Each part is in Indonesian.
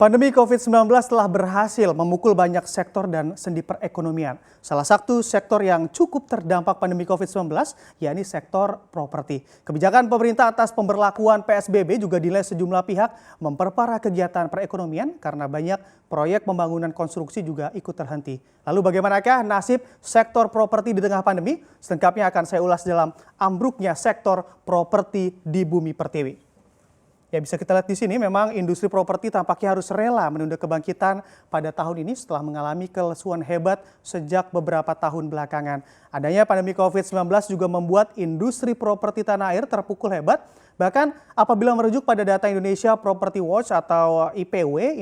Pandemi COVID-19 telah berhasil memukul banyak sektor dan sendi perekonomian. Salah satu sektor yang cukup terdampak pandemi COVID-19 yakni sektor properti. Kebijakan pemerintah atas pemberlakuan PSBB juga dinilai sejumlah pihak memperparah kegiatan perekonomian karena banyak proyek pembangunan konstruksi juga ikut terhenti. Lalu bagaimanakah nasib sektor properti di tengah pandemi? Selengkapnya akan saya ulas dalam ambruknya sektor properti di Bumi Pertiwi. Ya, bisa kita lihat di sini memang industri properti tampaknya harus rela menunda kebangkitan pada tahun ini setelah mengalami kelesuan hebat sejak beberapa tahun belakangan. Adanya pandemi COVID-19 juga membuat industri properti tanah air terpukul hebat. Bahkan apabila merujuk pada data Indonesia Property Watch atau IPW,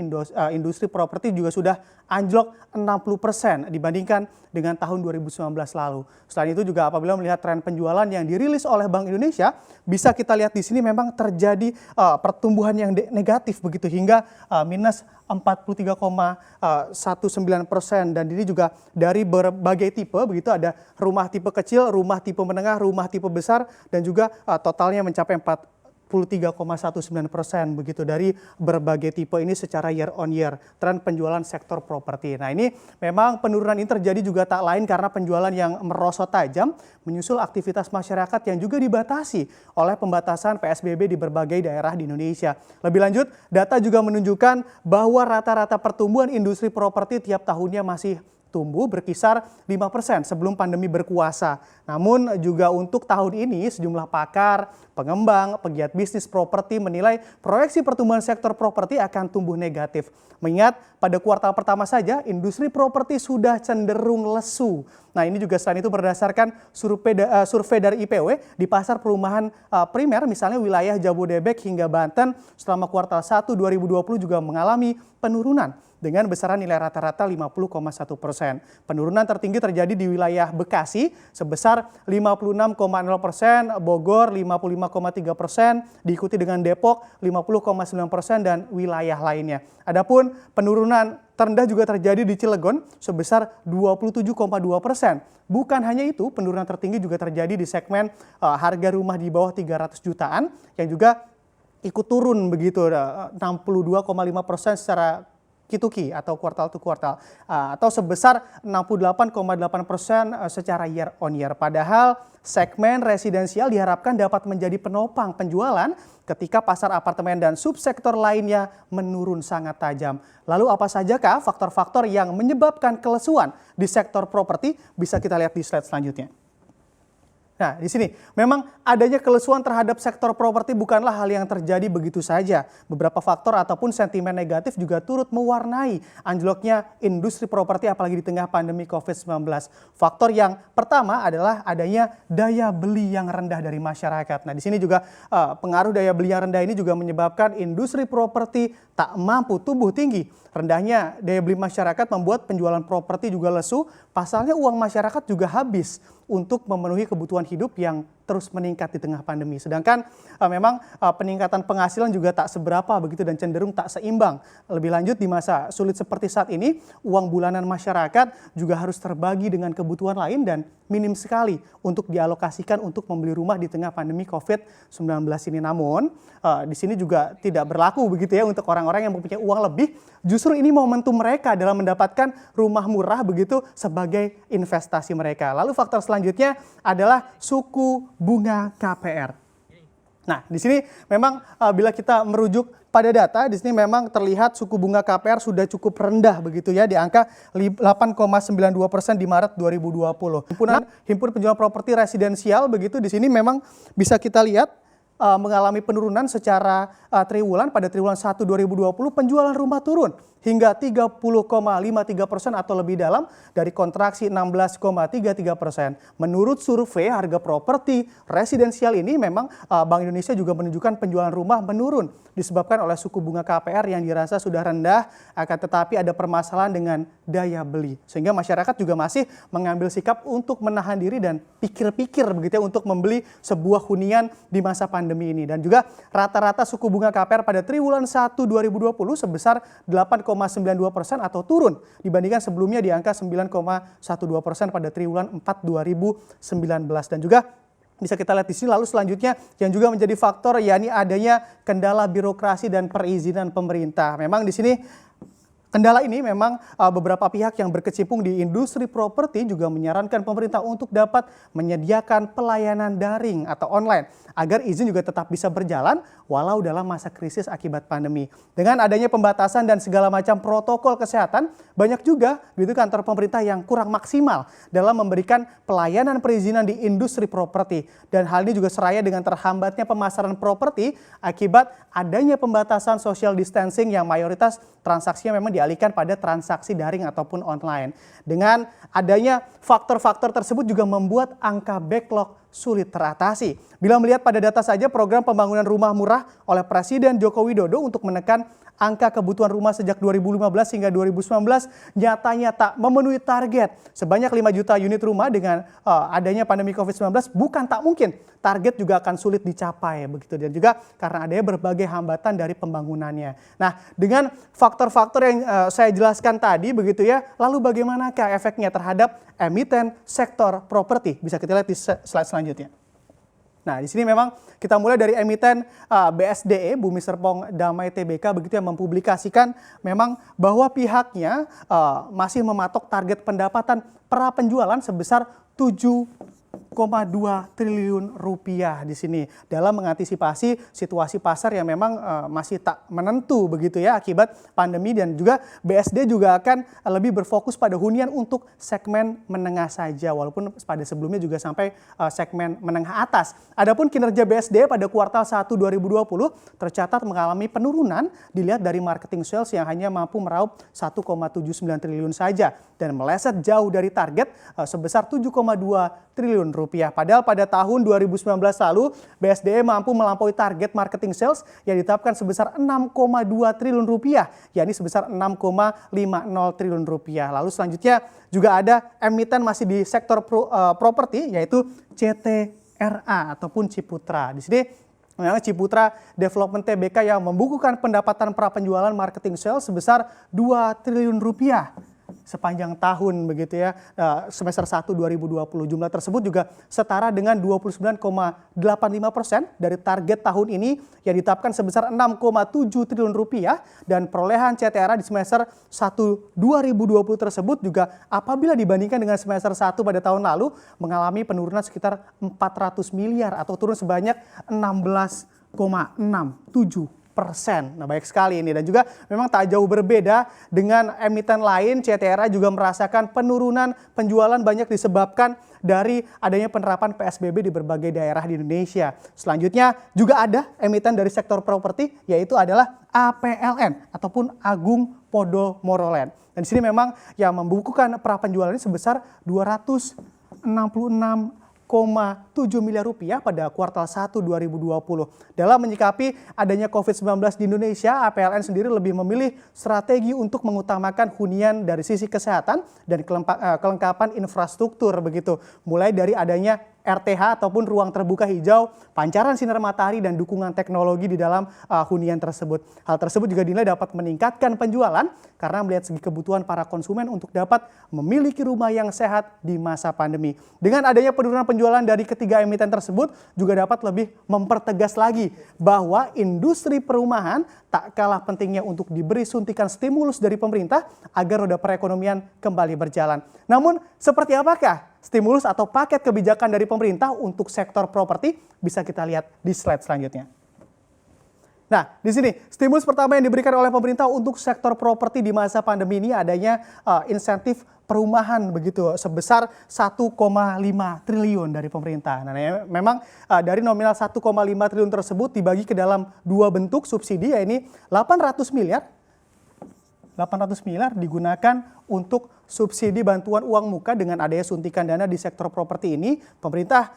industri properti juga sudah anjlok 60% dibandingkan dengan tahun 2019 lalu. Selain itu juga apabila melihat tren penjualan yang dirilis oleh Bank Indonesia, bisa kita lihat di sini memang terjadi pertumbuhan yang negatif begitu hingga minus 43,19% dan ini juga dari berbagai tipe begitu, ada rumah tipe kecil, rumah tipe menengah, rumah tipe besar dan juga totalnya mencapai 43,19% begitu dari berbagai tipe ini secara year on year tren penjualan sektor properti. Nah, ini memang penurunan ini terjadi juga tak lain karena penjualan yang merosot tajam menyusul aktivitas masyarakat yang juga dibatasi oleh pembatasan PSBB di berbagai daerah di Indonesia. Lebih lanjut, data juga menunjukkan bahwa rata-rata pertumbuhan industri properti tiap tahunnya masih tumbuh berkisar 5% sebelum pandemi berkuasa. Namun juga untuk tahun ini sejumlah pakar, pengembang, pegiat bisnis properti menilai proyeksi pertumbuhan sektor properti akan tumbuh negatif. Mengingat pada kuartal pertama saja industri properti sudah cenderung lesu. Nah, ini juga selain itu berdasarkan survei dari IPW di pasar perumahan primer misalnya wilayah Jabodebek hingga Banten selama kuartal 1 2020 juga mengalami penurunan dengan besaran nilai rata-rata 50,1%. Penurunan tertinggi terjadi di wilayah Bekasi sebesar 56,0%, Bogor 55,3%, diikuti dengan Depok 50,9% dan wilayah lainnya. Adapun penurunan terendah juga terjadi di Cilegon sebesar 27,2%. Bukan hanya itu, penurunan tertinggi juga terjadi di segmen harga rumah di bawah 300 jutaan yang juga ikut turun begitu 62,5% secara Q2Q atau kuartal to kuartal atau sebesar 68,8% secara year on year. Padahal segmen residensial diharapkan dapat menjadi penopang penjualan ketika pasar apartemen dan subsektor lainnya menurun sangat tajam. Lalu apa sajakah faktor-faktor yang menyebabkan kelesuan di sektor properti? Bisa kita lihat di slide selanjutnya. Nah, di sini memang adanya kelesuan terhadap sektor properti bukanlah hal yang terjadi begitu saja. Beberapa faktor ataupun sentimen negatif juga turut mewarnai anjloknya industri properti apalagi di tengah pandemi COVID-19. Faktor yang pertama adalah adanya daya beli yang rendah dari masyarakat. Nah, di sini juga pengaruh daya beli yang rendah ini juga menyebabkan industri properti tak mampu tumbuh tinggi. Rendahnya daya beli masyarakat membuat penjualan properti juga lesu. Pasalnya uang masyarakat juga habis untuk memenuhi kebutuhan hidup yang terus meningkat di tengah pandemi. Sedangkan memang peningkatan penghasilan juga tak seberapa begitu dan cenderung tak seimbang. Lebih lanjut di masa sulit seperti saat ini, uang bulanan masyarakat juga harus terbagi dengan kebutuhan lain dan minim sekali untuk dialokasikan untuk membeli rumah di tengah pandemi COVID-19 ini. Namun di sini juga tidak berlaku begitu ya untuk orang-orang yang mempunyai uang lebih. Justru ini momentum mereka dalam mendapatkan rumah murah begitu sebagai investasi mereka. Lalu faktor selanjutnya adalah suku bunga KPR. Nah, di sini memang bila kita merujuk pada data, di sini memang terlihat suku bunga KPR sudah cukup rendah begitu ya di angka 8,92% di Maret 2020. Himpun penjualan properti residensial begitu di sini memang bisa kita lihat mengalami penurunan secara triwulan. Pada triwulan 1 2020 penjualan rumah turun hingga 30,53% atau lebih dalam dari kontraksi 16,33%. Menurut survei harga properti residensial ini memang Bank Indonesia juga menunjukkan penjualan rumah menurun disebabkan oleh suku bunga KPR yang dirasa sudah rendah, akan tetapi ada permasalahan dengan daya beli. Sehingga masyarakat juga masih mengambil sikap untuk menahan diri dan pikir-pikir begitu ya untuk membeli sebuah hunian di masa pandemi ini. Dan juga rata-rata suku bunga KPR pada triwulan 1 2020 sebesar 8,92% atau turun dibandingkan sebelumnya di angka 9,12% pada triwulan 4 2019. Dan juga Bisa kita lihat di sini. Lalu selanjutnya yang juga menjadi faktor yakni adanya kendala birokrasi dan perizinan pemerintah. Memang di sini kendala ini memang beberapa pihak yang berkecimpung di industri properti juga menyarankan pemerintah untuk dapat menyediakan pelayanan daring atau online agar izin juga tetap bisa berjalan walau dalam masa krisis akibat pandemi. Dengan adanya pembatasan dan segala macam protokol kesehatan, banyak juga gitu kantor pemerintah yang kurang maksimal dalam memberikan pelayanan perizinan di industri properti. Dan hal ini juga seraya dengan terhambatnya pemasaran properti akibat adanya pembatasan social distancing yang mayoritas transaksinya memang dialihkan pada transaksi daring ataupun online. Dengan adanya faktor-faktor tersebut juga membuat angka backlog sulit teratasi. Bila melihat pada data saja program pembangunan rumah murah oleh Presiden Joko Widodo untuk menekan angka kebutuhan rumah sejak 2015 hingga 2019 nyatanya tak memenuhi target. Sebanyak 5 juta unit rumah dengan adanya pandemi COVID-19 bukan tak mungkin target juga akan sulit dicapai begitu, dan juga karena adanya berbagai hambatan dari pembangunannya. Nah, dengan faktor-faktor yang saya jelaskan tadi begitu ya, lalu bagaimanakah efeknya terhadap emiten sektor properti? Bisa kita lihat di slide selanjutnya. Nah, di sini memang kita mulai dari emiten BSDE, Bumi Serpong Damai Tbk, begitu yang mempublikasikan memang bahwa pihaknya masih mematok target pendapatan pra penjualan sebesar 7,2 triliun rupiah di sini dalam mengantisipasi situasi pasar yang memang masih tak menentu begitu ya akibat pandemi, dan juga BSD juga akan lebih berfokus pada hunian untuk segmen menengah saja walaupun pada sebelumnya juga sampai segmen menengah atas. Adapun kinerja BSD pada kuartal 1 2020 tercatat mengalami penurunan dilihat dari marketing sales yang hanya mampu meraup 1,79 triliun saja dan meleset jauh dari target sebesar 7,2 triliun rupiah. Padahal pada tahun 2019 lalu BSDE mampu melampaui target marketing sales yang ditetapkan sebesar 6,2 triliun rupiah, yakni sebesar 6,50 triliun rupiah. Lalu selanjutnya juga ada emiten masih di sektor properti yaitu CTRA ataupun Ciputra. Di sini memang Ciputra Development Tbk yang membukukan pendapatan pra penjualan marketing sales sebesar 2 triliun rupiah sepanjang tahun begitu ya, semester 1 2020. Jumlah tersebut juga setara dengan 29,85% dari target tahun ini yang ditetapkan sebesar 6,7 triliun rupiah, dan perolehan CTRA di semester 1 2020 tersebut juga apabila dibandingkan dengan semester 1 pada tahun lalu mengalami penurunan sekitar 400 miliar atau turun sebanyak 16,67%. Nah, baik sekali ini, dan juga memang tak jauh berbeda dengan emiten lain. CTRA juga merasakan penurunan penjualan banyak disebabkan dari adanya penerapan PSBB di berbagai daerah di Indonesia. Selanjutnya juga ada emiten dari sektor properti yaitu adalah APLN ataupun Agung Podomoro Land. Dan di sini memang yang membukukan pra penjualan ini sebesar 266,7 miliar rupiah pada kuartal 1 2020. Dalam menyikapi adanya COVID-19 di Indonesia, APLN sendiri lebih memilih strategi untuk mengutamakan hunian dari sisi kesehatan dan kelengkapan infrastruktur begitu. Mulai dari adanya RTH ataupun ruang terbuka hijau, pancaran sinar matahari dan dukungan teknologi di dalam hunian tersebut. Hal tersebut juga dinilai dapat meningkatkan penjualan karena melihat segi kebutuhan para konsumen untuk dapat memiliki rumah yang sehat di masa pandemi. Dengan adanya penurunan penjualan dari ketiga emiten tersebut juga dapat lebih mempertegas lagi bahwa industri perumahan tak kalah pentingnya untuk diberi suntikan stimulus dari pemerintah agar roda perekonomian kembali berjalan. Namun seperti apakah stimulus atau paket kebijakan dari pemerintah untuk sektor properti? Bisa kita lihat di slide selanjutnya. Nah, di sini stimulus pertama yang diberikan oleh pemerintah untuk sektor properti di masa pandemi ini adanya insentif perumahan begitu sebesar 1,5 triliun dari pemerintah. Nah, memang dari nominal 1,5 triliun tersebut dibagi ke dalam dua bentuk subsidi, yaitu 800 miliar digunakan untuk subsidi bantuan uang muka. Dengan adanya suntikan dana di sektor properti ini, pemerintah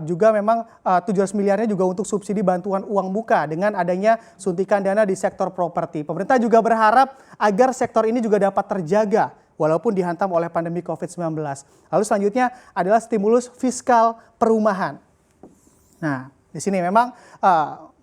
juga memang 700 miliarnya juga untuk subsidi bantuan uang muka dengan adanya suntikan dana di sektor properti. Pemerintah juga berharap agar sektor ini juga dapat terjaga walaupun dihantam oleh pandemi COVID-19. Lalu selanjutnya adalah stimulus fiskal perumahan. Nah, di sini memang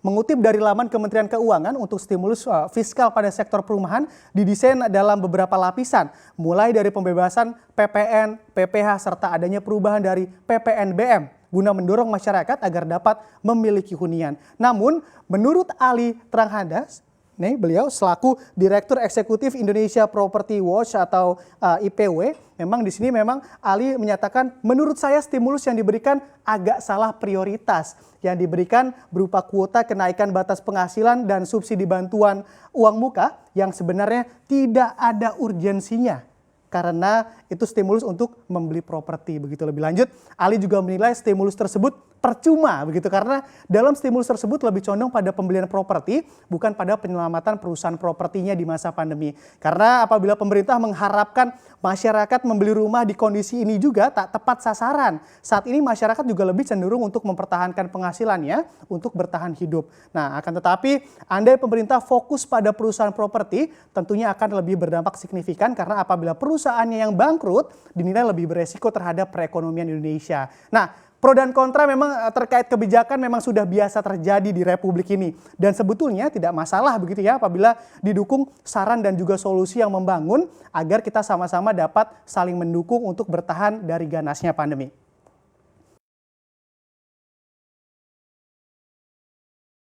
mengutip dari laman Kementerian Keuangan, untuk stimulus fiskal pada sektor perumahan didesain dalam beberapa lapisan, mulai dari pembebasan PPN, PPH, serta adanya perubahan dari PPNBM guna mendorong masyarakat agar dapat memiliki hunian. Namun, menurut Ali Tranghadas, nih, beliau selaku Direktur Eksekutif Indonesia Property Watch atau IPW, memang di sini memang Ali menyatakan menurut saya stimulus yang diberikan agak salah prioritas. Yang diberikan berupa kuota kenaikan batas penghasilan dan subsidi bantuan uang muka yang sebenarnya tidak ada urgensinya. Karena itu stimulus untuk membeli properti. Begitu lebih lanjut, Ali juga menilai stimulus tersebut percuma begitu karena dalam stimulus tersebut lebih condong pada pembelian properti bukan pada penyelamatan perusahaan propertinya di masa pandemi. Karena apabila pemerintah mengharapkan masyarakat membeli rumah di kondisi ini juga tak tepat sasaran. Saat ini masyarakat juga lebih cenderung untuk mempertahankan penghasilannya untuk bertahan hidup. Nah, akan tetapi andai pemerintah fokus pada perusahaan properti tentunya akan lebih berdampak signifikan karena apabila perusahaannya yang bangkrut dinilai lebih beresiko terhadap perekonomian Indonesia. Nah, pro dan kontra memang terkait kebijakan memang sudah biasa terjadi di Republik ini. Dan sebetulnya tidak masalah begitu ya apabila didukung saran dan juga solusi yang membangun agar kita sama-sama dapat saling mendukung untuk bertahan dari ganasnya pandemi.